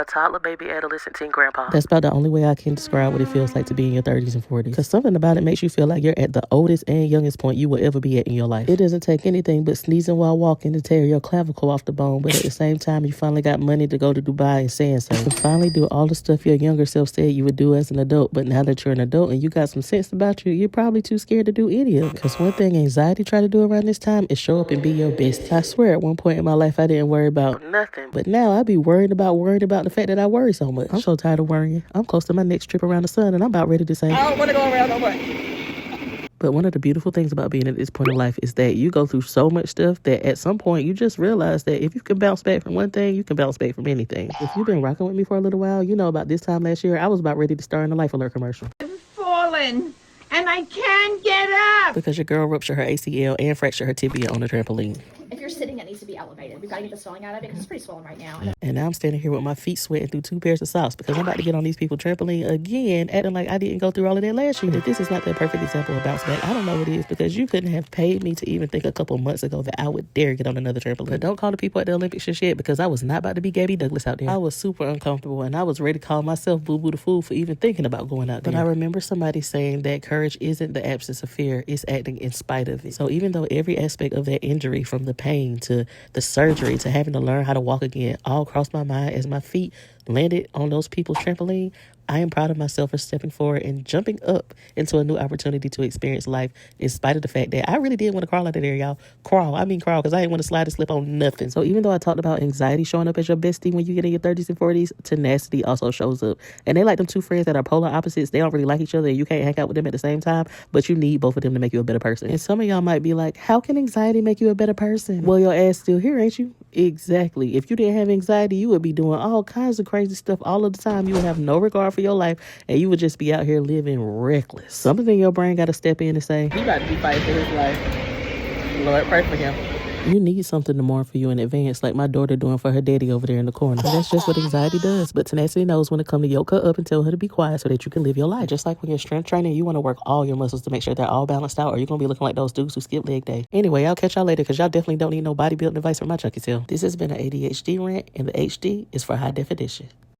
A toddler, baby, adolescent, teen, grandpa. That's about the only way I can describe what it feels like to be in your 30s and 40s. Because something about it makes you feel like you're at the oldest and youngest point you will ever be at in your life. It doesn't take anything but sneezing while walking to tear your clavicle off the bone, but at the same time, you finally got money to go to Dubai and saying so. You can finally do all the stuff your younger self said you would do as an adult, but now that you're an adult and you got some sense about you, you're probably too scared to do any of it. Because one thing anxiety try to do around this time is show up and be your best. I swear at one point in my life, I didn't worry about nothing. But now I be worried about the fact that I worry so much. I'm so tired of worrying. I'm close to my next trip around the sun and I'm about ready to say, I don't want to go around no more. But one of the beautiful things about being at this point in life is that you go through so much stuff that at some point you just realize that if you can bounce back from one thing, you can bounce back from anything. If you've been rocking with me for a little while, you know about this time last year, I was about ready to star in a Life Alert commercial. I've fallen and I can't get up. Because your girl ruptured her ACL and fractured her tibia on the trampoline. If you're sitting, it needs to be elevated. We've got to get the swelling out of it because it's pretty swollen right now. And now I'm standing here with my feet sweating through 2 pairs of socks because I'm about to get on these people's trampoline again, acting like I didn't go through all of that last year. If this is not that perfect example of bounce back, I don't know what is, because you couldn't have paid me to even think a couple months ago that I would dare get on another trampoline. But don't call the people at the Olympics just yet, because I was not about to be Gabby Douglas out there. I was super uncomfortable and I was ready to call myself Boo Boo the Fool for even thinking about going out there. But I remember somebody saying that courage isn't the absence of fear, it's acting in spite of it. So even though every aspect of that injury, from the pain to the surgery to having to learn how to walk again, all crossed my mind as my feet landed on those people's trampoline, I am proud of myself for stepping forward and jumping up into a new opportunity to experience life, in spite of the fact that I really did want to crawl out of there, y'all. Crawl, because I didn't want to slide and slip on nothing. So even though I talked about anxiety showing up as your bestie when you get in your 30s and 40s, tenacity also shows up. And they like them two friends that are polar opposites. They don't really like each other and you can't hang out with them at the same time, but you need both of them to make you a better person. And some of y'all might be like, how can anxiety make you a better person? Well, your ass still here, ain't you? Exactly. If you didn't have anxiety, you would be doing all kinds of crazy stuff all of the time. You would have no regard for your life and you would just be out here living reckless. Something in your brain got to step in and say, He about to be fighting for his life. Lord, pray for him. You need something to mourn for you in advance, like my daughter doing for her daddy over there in the corner. And that's just what anxiety does. But tenacity knows when to come to yoke her up and tell her to be quiet so that you can live your life. Just like when you're strength training, you want to work all your muscles to make sure they're all balanced out, or you're going to be looking like those dudes who skip leg day. Anyway, I'll catch y'all later, because y'all definitely don't need no bodybuilding advice from my chunky tail. This has been an ADHD rant, and the HD is for high definition.